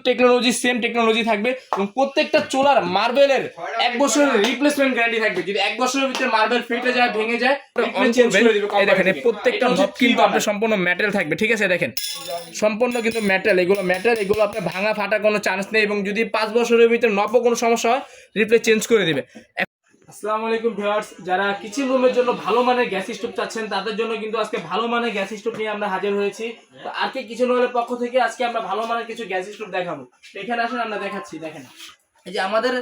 Technology same technology থাকবে এবং প্রত্যেকটা চুলার মার্বেলের 1 বছরের রিপ্লেসমেন্ট গ্যারান্টি থাকবে। যদি 1 বছরের ভিতরে মার্বেল ফেটে যায়, ভেঙে যায়, চেঞ্জ করে দিবে। এই দেখেন প্রত্যেকটা নব কিন্তু আপনার সম্পূর্ণ মেটাল থাকবে, ঠিক আছে? দেখেন সম্পূর্ণ কিন্তু মেটাল, এগুলো আপনার ভাঙা ফাটা কোনো চান্স নেই এবং যদি 5 বছরের ভিতরে নবও কোনো সমস্যা হয় রিপ্লেস চেঞ্জ করে দিবে। আসসালামু আলাইকুম ভিউয়ার্স, যারা কিচেন রুমের জন্য ভালো মানের গ্যাস স্টোভ চাচ্ছেন তাদের জন্য কিন্তু আজকে ভালো মানের গ্যাস স্টোভ নিয়ে আমরা হাজির হয়েছি। তো আরকে কিচেন রুমের পক্ষ থেকে আজকে আমরা ভালো মানের কিছু গ্যাস স্টোভ দেখাবো। এখানে আসেন আমরা দেখাচ্ছি। দেখেন এই যে আমাদের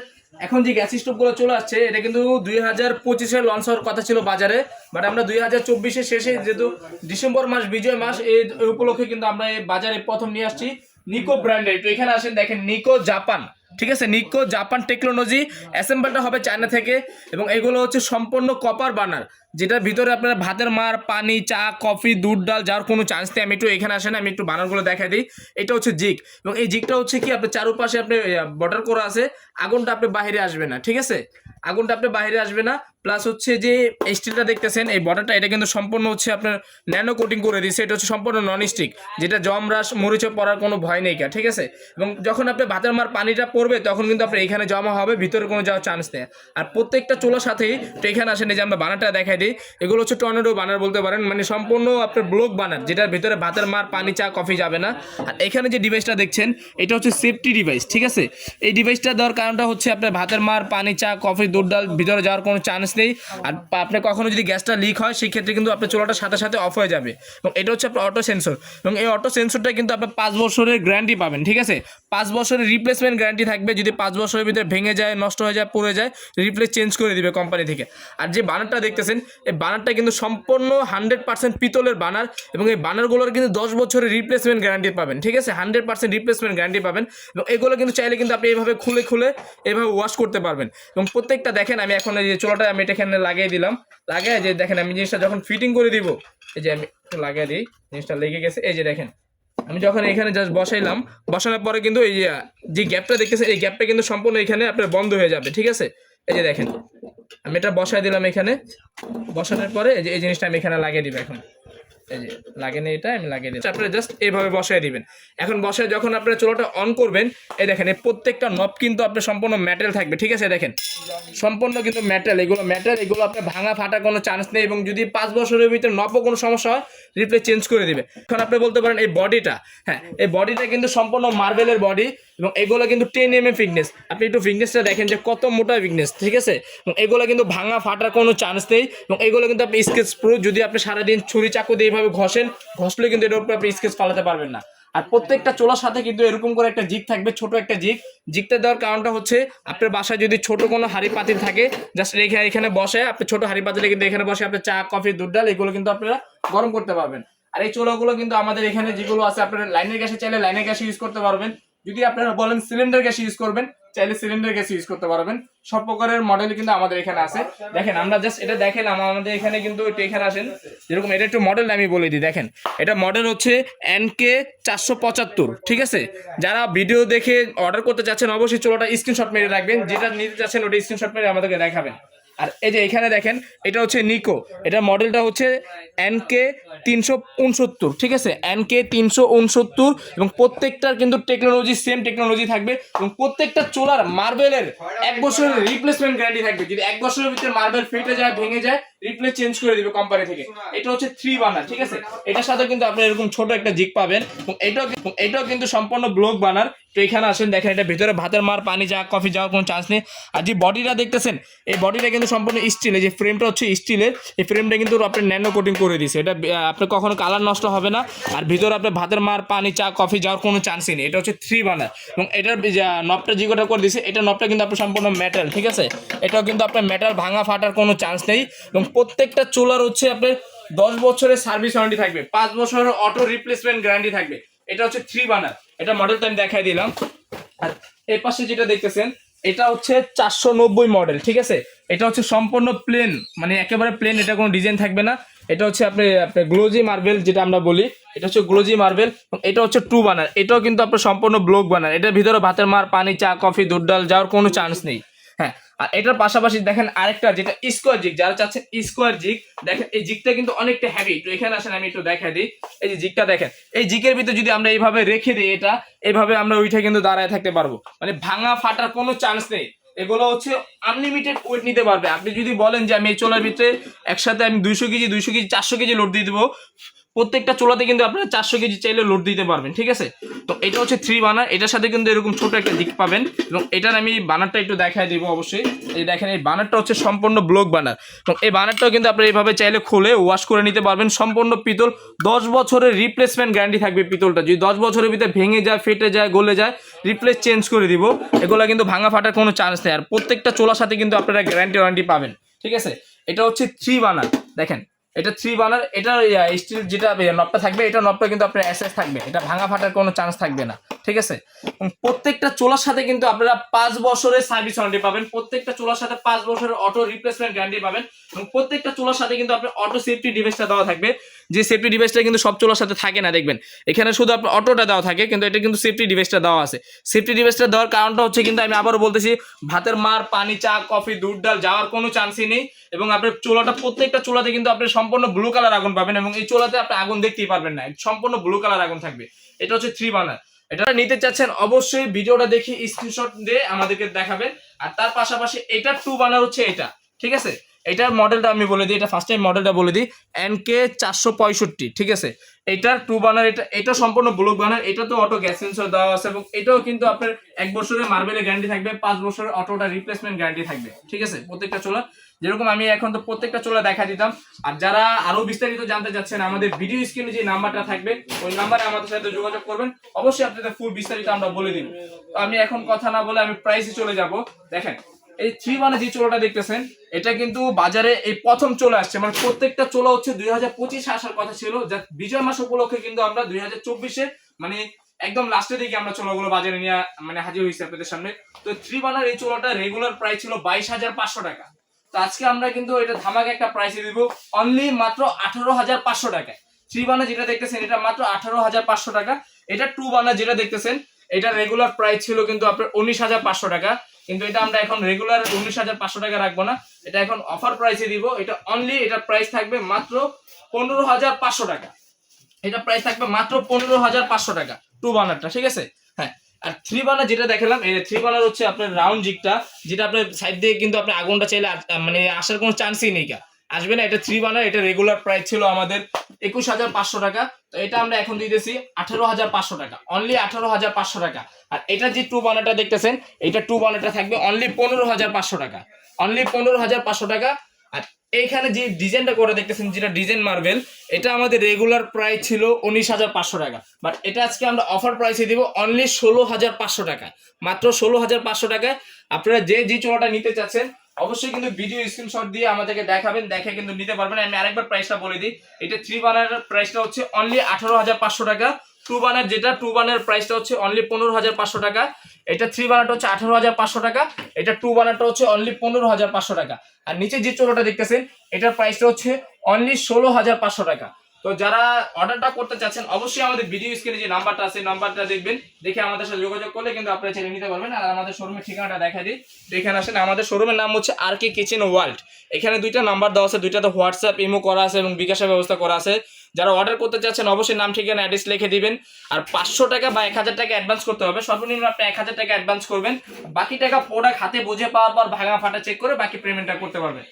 এখন যে গ্যাস স্টোভগুলো চলে আসছে এটা কিন্তু 2025-এ লঞ্চ হওয়ার কথা ছিল বাজারে, বাট আমরা 2024-এর শেষে যেহেতু ডিসেম্বর মাস বিজয় মাস এই উপলক্ষে কিন্তু আমরা এই বাজারে প্রথম নিয়ে আসছি নিকো ব্র্যান্ডের। তো এখানে আসেন দেখেন নিকো জাপান, ঠিক আছে? নিকো জাপান টেকনোলজি, অ্যাসেম্বলটা হবে চায়না থেকে এবং এগুলো হচ্ছে সম্পূর্ণ কপার বার্নার, যেটার ভিতরে আপনার ভাতের মার, পানি, চা, কফি, দুধ, ডাল যাওয়ার কোনো চান্স নেই। আমি একটু এখানে আসেন, আমি একটু বার্নারগুলো দেখাই দিই। এটা হচ্ছে জিগ এবং এই জিগটা হচ্ছে কি আপনার চারপাশে আপনি বর্ডার করা আছে, আগুনটা আপনি বাইরে আসবে না, ঠিক আছে? আগুনটা আপনি বাইরে আসবে না। প্লাস হচ্ছে যে স্টিলটা দেখতেছেন এই বর্ডারটা, এটা কিন্তু সম্পূর্ণ হচ্ছে আপনার ন্যানো কোটিং করে দিয়েছে। এটা হচ্ছে সম্পূর্ণ নন স্টিক, যেটা জমরাস মরিচে পড়ার কোনো ভয় নেই, ঠিক আছে? এবং যখন আপনি ভাতের মার পানিটা পড়বে তখন কিন্তু আপনার এখানে জমা হবে, ভিতরে কোনো যাওয়ার চান্স নেই। আর প্রত্যেকটা চুলার সাথেই তো এখানে আসেন এই যে আমরা বানারটা দেখাই দিই, এগুলো হচ্ছে টর্নেডো বানার বলতে পারেন, মানে সম্পূর্ণ আপনার ব্লক বানার, যেটার ভিতরে ভাতের মার, পানি, চা, কফি যাবে না। আর এখানে যে ডিভাইসটা দেখছেন এটা হচ্ছে সেফটি ডিভাইস, ঠিক আছে? এই ডিভাইসটা দেওয়ার কারণটা হচ্ছে আপনার ভাতের মার, পানি, চা, কফি, দুধ, ডাল ভিতরে যাওয়ার কোনো চান্স নেই। আর আপনার কখনো যদি গ্যাসটা লিক হয় সেই ক্ষেত্রে কিন্তু আপনার চুলাটা সাথে সাথে অফ হয়ে যাবে। এবং এটা হচ্ছে আপনার অটো সেন্সর এবং এই অটো সেন্সরটা কিন্তু আপনার 5 বছরের গ্যারান্টি পাবেন, ঠিক আছে? 5 বছরের রিপ্লেসমেন্ট গ্যারান্টি থাকবে। যদি 5 বছরের ভিতরে ভেঙে যায়, নষ্ট হয়ে যায়, পড়ে যায়, রিপ্লেস চেঞ্জ করে দিবে কোম্পানি থেকে। আর যে বানারটা দেখতেছেন এই বানারটা কিন্তু সম্পূর্ণ 100% পিতলের বানার এবং এই বানারগুলোর কিন্তু 10 বছরের রিপ্লেসমেন্ট গ্যারান্টি পাবেন, ঠিক আছে? 100% রিপ্লেসমেন্ট গ্যারান্টি পাবেন এবং এগুলো কিন্তু চাইলে কিন্তু আপনি এইভাবে খুলে খুলে এইভাবে ওয়াশ করতে পারবেন। এবং প্রত্যেকটা দেখেন আমি এখন এই যে চুলাটা আমি এটা এখানে লাগিয়ে দিলাম, লাগিয়ে যে দেখেন আমি জিনিসটা যখন ফিটিং করে দিব, এই যে আমি লাগিয়ে দিই, জিনিসটা লেগে গেছে। এই যে দেখেন আমি যখন এখানে জাস্ট বসাইলাম, বসানোর পরে কিন্তু এই যে গ্যাপটা দেখতেছেন এই গ্যাপটা কিন্তু সম্পূর্ণ এখানে আপনার বন্ধ হয়ে যাবে, ঠিক আছে? এই যে দেখেন আমি এটা বসাই দিলাম, এখানে বসানোর পরে এই যে এই জিনিসটা আমি এখানে লাগিয়ে দিব। এখন এই যে লাগেনি, এটা আমি লাগিয়ে দিচ্ছি। আপনারা জাস্ট এইভাবে বসায় দিবেন। এখন বসায় যখন আপনারা চুলাটা অন করবেন এই দেখেন এই প্রত্যেকটা নব কিন্তু আপনার সম্পূর্ণ মেটাল থাকবে, ঠিক আছে? দেখেন সম্পূর্ণ কিন্তু মেটাল, এগুলো আপনার ভাঙা ফাটা কোনো চান্স নেই এবং যদি 5 বছরের ভিতরে নবও কোনো সমস্যা হয় রিপ্লেস চেঞ্জ করে দিবে। এখন আপনি বলতে পারেন এই বডিটা, হ্যাঁ এই বডিটা কিন্তু সম্পূর্ণ মার্বেলের বডি এবং এগুলো কিন্তু 10 mm ফিটনেস। আপনি একটু ফিটনেসটা দেখেন যে কত মোটা ফিটনেস, ঠিক আছে? এবং এগুলো কিন্তু ভাঙা ফাটার কোনো চান্স নেই এবং এগুলো কিন্তু আপনি স্কেচ প্রুফ। যদি আপনি সারাদিন ছুরি চাকু দিয়ে এইভাবে ঘষলে কিন্তু এটার উপরে আপনি স্কেচ ফালাতে পারবেন না। আর প্রত্যেকটা চুলার সাথে কিন্তু এরকম করে একটা জিগ থাকবে, ছোট একটা জিগটা দেওয়ার কারণটা হচ্ছে আপনার বাসায় যদি ছোট কোনো হাঁড়ি পাতিল থাকে জাস্ট রেখে এখানে বসে আপনি ছোট হাঁড়ি পাতিলে কিন্তু এখানে বসে আপনি চা, কফি, দুধ, ডাল এগুলো কিন্তু আপনারা গরম করতে পারবেন। আর এই চুলাগুলো কিন্তু আমাদের এখানে যেগুলো আছে আপনারা লাইনের গ্যাসে চাইলে লাইনের গ্যাসে ইউজ করতে পারবেন। যদি আপনারা বলেন সিলিন্ডার গ্যাস ইউজ করবেন চাইলে সিলিন্ডার গ্যাস ইউজ করতে পারবেন। সব প্রকারের মডেল কিন্তু আমাদের এখানে আছে। দেখেন আমরা জাস্ট এটা দেখেন আমাদের এখানে কিন্তু একটু এখানে আসেন, যেরকম এটা একটু মডেল আমি বলে দিই। দেখেন এটা মডেল হচ্ছে NK 475, ঠিক আছে? যারা ভিডিও দেখে অর্ডার করতে চাচ্ছেন অবশ্যই চুলাটা স্ক্রিনশট মেরে রাখবেন, যেটা নিতে চাচ্ছেন ওটা স্ক্রিনশট মেরে আমাদেরকে দেখাবেন। আর এই যে এখানে দেখেন এটা হচ্ছে নিকো, এটা মডেলটা হচ্ছে NK 369, ঠিক আছে? NK 369 এবং প্রত্যেকটার কিন্তু টেকনোলজি সেম টেকনোলজি থাকবে এবং প্রত্যেকটা চুলার মার্বেলের 1 বছরের রিপ্লেসমেন্ট গ্যারান্টি থাকবে। যদি 1 বছরের ভিতরে মার্বেল ফেটে যায়, ভেঙে যায়, রিপ্লেস চেঞ্জ করে দিবে কোম্পানি থেকে। এটা হচ্ছে 3 বার্নার, ঠিক আছে? এটার সাথে কিন্তু আপনি এরকম ছোট একটা জিগ পাবেন এবং এটাও কিন্তু সম্পূর্ণ ব্লক বার্নার। তো এখানে আসেন দেখেন এটা ভিতরে ভাতের মার, পানি, চা, কফি যাওয়ার কোনো চান্স নেই। আর যে বডিটা দেখতেছেন এই বডিটা কিন্তু সম্পূর্ণ স্টিল, এই যে ফ্রেমটা হচ্ছে স্টিলের, এই ফ্রেমটা কিন্তু আপনার ন্যানো কোটিং করে দিয়েছে। এটা আপনার কখনো কালার নষ্ট হবে না আর ভিতরে আপনার ভাতের মার, পানি, চা, কফি যাওয়ার কোনো চান্সই নেই। এটা হচ্ছে 3 বার্নার এবং এটার নবটা যেটা করে দিয়েছে এটা নবটা কিন্তু আপনার সম্পূর্ণ মেটাল, ঠিক আছে? এটাও কিন্তু আপনার মেটাল, ভাঙা ফাটার কোনো চান্স নেই এবং প্রত্যেকটা চুলার হচ্ছে আপনার 10 বছরের সার্ভিস ওয়ারেন্টি থাকবে, 5 বছরের অটো রিপ্লেসমেন্ট গ্যারান্টি থাকবে। এটা হচ্ছে 3 বার্নার, এটা মডেলটা আমি দেখাই দিলাম। আর এই পাশে যেটা দেখতেছেন এটা হচ্ছে 490 মডেল, ঠিক আছে? এটা হচ্ছে সম্পূর্ণ প্লেন, মানে একেবারে প্লেন, এটা কোনো ডিজাইন থাকবে না। এটা হচ্ছে আপনার গ্লোজি মার্বেল যেটা আমরা বলি, এটা হচ্ছে গ্লোজি মার্বেল। এটা হচ্ছে 2 বার্নার, এটাও কিন্তু আপনার সম্পূর্ণ ব্লক বার্নার। এটার ভিতরে ভাতের মার, পানি, চা, কফি, দুধ, ডাল যাওয়ার কোনো চান্স নেই। হ্যাঁ, আর এটার পাশাপাশি দেখেন আরেকটা যেটা স্কোয়ার জিগ, যারা চাচ্ছেন স্কোয়ার জিগ, দেখেন এই জিগটা কিন্তু অনেকটা হেভি। তো এখানে আসেন আমি একটু দেখাই দিই। এই যে জিগটা দেখেন, এই জিগের ভিতরে যদি আমরা এইভাবে রেখে দিই, এটা এইভাবে আমরা উঠে কিন্তু দাঁড়ায় থাকতে পারবো, মানে ভাঙা ফাটার কোনো চান্স নেই। এগুলো হচ্ছে আনলিমিটেড ওয়েট নিতে পারবে। আপনি যদি বলেন যে আমি এই চোলার ভিতরে একসাথে আমি 200 কেজি 400 কেজি লোড দিয়ে দেবো, প্রত্যেকটা চোলাতে কিন্তু আপনারা 400 কেজি চাইলে লোড দিতে পারবেন, ঠিক আছে। তো এটা হচ্ছে 3 বার্নার, এটার সাথে কিন্তু এরকম ছোট একটা দিক পাবেন, এবং এটার আমি বার্নারটা একটু দেখাই দেবো অবশ্যই। এই দেখেন, এই বার্নারটা হচ্ছে সম্পূর্ণ ব্লক বার্নার, এবং এই বার্নারটাও কিন্তু আপনারা এইভাবে চাইলে খুলে ওয়াশ করে নিতে পারবেন। সম্পূর্ণ পিতল, 10 বছরের রিপ্লেসমেন্ট গ্যারান্টি থাকবে পিতলটা। যদি 10 বছরের ভিতরে ভেঙে যায়, ফেটে যায়, গলে যায়, রিপ্লেস চেঞ্জ করে দিব। এগুলো কিন্তু ভাঙা ফাটার কোনো চান্স নেই। আর প্রত্যেকটা চোলার সাথে কিন্তু আপনারা গ্যারান্টি ওয়ারেন্টি পাবেন, ঠিক আছে। এটা হচ্ছে 3 বার্নার, দেখেন এটা 3 বার্নার। এটা স্টিল যেটা নবটা থাকবে, এটা নবটা কিন্তু আপনার এসএস থাকবে, এটা ভাঙা ফাটার কোনো চান্স থাকবে না, ঠিক আছে। এবং প্রত্যেকটা চোলার সাথে কিন্তু আপনারা 5 বছরের সার্ভিস ওয়ারেন্টি পাবেন। প্রত্যেকটা চোলার সাথে 5 বছরের অটো রিপ্লেসমেন্ট গ্যারান্টি পাবেন, এবং প্রত্যেকটা চোলার সাথে কিন্তু আপনার অটো সেফটি ডিভাইসটা দেওয়া থাকবে। যে সেফটি ডিভাইসটা কিন্তু সব চোলার সাথে থাকে না, দেখবেন এখানে শুধু আপনার অটোটা দেওয়া থাকে, কিন্তু এটা কিন্তু সেফটি ডিভাইসটা দেওয়া আছে। সেফটি ডিভাইসটা দেওয়ার কারণটা হচ্ছে কিন্তু আমি আবারও বলতেছি, ভাতের মার, পানি, চা, কফি, দুধ, ডাল যাওয়ার কোনো চান্সই নেই। এবং আপনার চোলাটা, প্রত্যেকটা চোলাতে কিন্তু আপনি সম্পূর্ণ ব্লু কালার আগুন পাবেন, এবং এই চোলাতে আপনি আগুন দেখতেই পারবেন না, সম্পূর্ণ ব্লু কালার আগুন থাকবে। এটা হচ্ছে 3 বার্নার। এটা নিতে চাচ্ছেন অবশ্যই ভিডিওটা দেখে স্ক্রিনশট দিয়ে আমাদেরকে দেখাবেন। আর তার পাশাপাশি এটা 2 বার্নার হচ্ছে এটা, ঠিক আছে। এটার মডেলটা আমি বলে দিই, এটা ফার্স্ট টাইম মডেলটা বলে দিই, NK465, ঠিক আছে। এটার 2 বার্নার, এটা সম্পূর্ণ ব্লক বার্নার। এটা তো অটো গ্যাস সেন্সর দেওয়া আছে, এবং এটাও কিন্তু আপনার 1 বছরের মার্বেলের গ্যারান্টি থাকবে, 5 বছরের অটোটা রিপ্লেসমেন্ট গ্যারান্টি থাকবে, ঠিক আছে। প্রত্যেকটা চোলা যেরকম আমি এখন তো প্রত্যেকটা চোলা দেখা দিতাম। আর যারা আরো বিস্তারিত জানতে চাচ্ছেন, আমাদের ভিডিও স্ক্রিনে যে নাম্বারটা থাকবে, ওই নাম্বারে আমাদের সাথে যোগাযোগ করবেন, অবশ্যই আপনাদের ফুল বিস্তারিত আমরা বলে দিব। তো আমি এখন কথা না বলে আমি প্রাইসে চলে যাব। দেখেন এই 3 বার্নার যে চোলাটা দেখতেছেন, এটা কিন্তু বাজারে এই প্রথম চলে আসছে, মানে প্রত্যেকটা চোলা হচ্ছে 2025 আসার কথা ছিল, যা বিজয় মাস উপলক্ষে কিন্তু আমরা 2024-এ মানে একদম লাস্টের দিকে আমরা চোলাগুলো বাজারে নিয়ে মানে হাজির হয়েছি আপনাদের সামনে। তো 3 বার্নার এই চোলাটা রেগুলার প্রাইস ছিল 22,500 টাকা। তো আজকে আমরা কিন্তু এটা ধামাকা একটা প্রাইসে দিব, অনলি মাত্র 18,500 টাকায়। 3 বার্নার যেটা দেখতেছেন, এটা মাত্র 18,500 টাকা। এটা 2 বার্নার যেটা দেখতেছেন, এটা রেগুলার প্রাইস ছিল কিন্তু আপনার 19,500 টাকা, কিন্তু এটা আমরা এখন রেগুলার 19,500 টাকা রাখবো না, এটা এখন অফার প্রাইসে দিব। এটা অনলি, এটা প্রাইস থাকবে মাত্র 15,500 টাকা। এটা প্রাইস থাকবে মাত্র 15,500 টাকা 2 বার্নারটা, ঠিক আছে। হ্যাঁ, আর 3 বার্নার যেটা দেখালাম, এই 3 বার্নার হচ্ছে আপনার রাউন্ড জিগটা, যেটা আপনার সাইড দিয়ে কিন্তু আপনি আগুনটা চাইলে মানে আসার কোনো চান্সই নেই, আসবে না। এটা 3 বার্নার, এটা রেগুলার প্রাইস ছিল আমাদের 21,500 টাকা। তো এটা আমরা এখন দিতেছি 18,500 টাকা, অনলি 18,500 টাকা। আর এটা যে 2 বার্নারটা দেখতেছেন, এটা 2 বার্নারটা থাকবে অনলি 15,500 টাকা, অনলি 15,500 টাকা। আর এইখানে যে ডিজাইনটা করে দেখতেছেন, যেটা ডিজাইন মার্বেল, এটা আমাদের রেগুলার প্রাইস ছিল 19,500 টাকা, বাট এটা আজকে আমরা অফার প্রাইসে দিব অনলি 16,500 টাকা, মাত্র 16,500 টাকায়। আপনারা যে চোলাটা নিতে চাচ্ছেন অবশ্যই কিন্তু ভিডিও স্ক্রিনশট দিয়ে আমাদেরকে দেখাবেন, দেখে কিন্তু নিতে পারবেন। আমি আরেকবার প্রাইসটা বলে দিই, এটা 3 বার্নারের প্রাইসটা হচ্ছে অনলি 18,500 টাকা। 2 বার্নার যেটা 2 বার্নারের প্রাইসটা হচ্ছে অনলি 15,500 টাকা। এটা 3 বার্নারটা হচ্ছে 18,500 টাকা, এটা 2 বার্নারটা হচ্ছে অনলি 15,500 টাকা। আর নিচে যে চোলাটা দেখতেছেন, এটার প্রাইসটা হচ্ছে অনলি 16,500 টাকা। তো যারা অর্ডারটা করতে চাচ্ছেন অবশ্যই আমাদের ভিডিও স্ক্রিনে যে নাম্বারটা আছে, নাম্বারটা দেখবেন, দেখে আমাদের সাথে যোগাযোগ করলে কিন্তু আপনারা চাইলে নিতে পারবেন। আর আমাদের শোরুমের ঠিকানাটা দেখা দিই, এখানে আসেন। আমাদের শোরুমের নাম হচ্ছে RK কিচেন ওয়ার্ল্ড। এখানে 2টা নাম্বার দেওয়া আছে, 2টাতে হোয়াটসঅ্যাপ, ইমো করা আছে এবং বিকাশের ব্যবস্থা করা আছে। যারা অর্ডার করতে চাচ্ছেন অবশ্যই নাম, ঠিকানা, অ্যাড্রেস লিখে দিবেন। আর 500 টাকা বা 1,000 টাকা অ্যাডভান্স করতে হবে, সর্বনিম্ন আপনি 1,000 টাকা অ্যাডভান্স করবেন, বাকি টাকা প্রোডাক্ট হাতে বুঝে পাওয়ার পর ভাঙা ফাটা চেক করে বাকি পেমেন্টটা করতে পারবেন।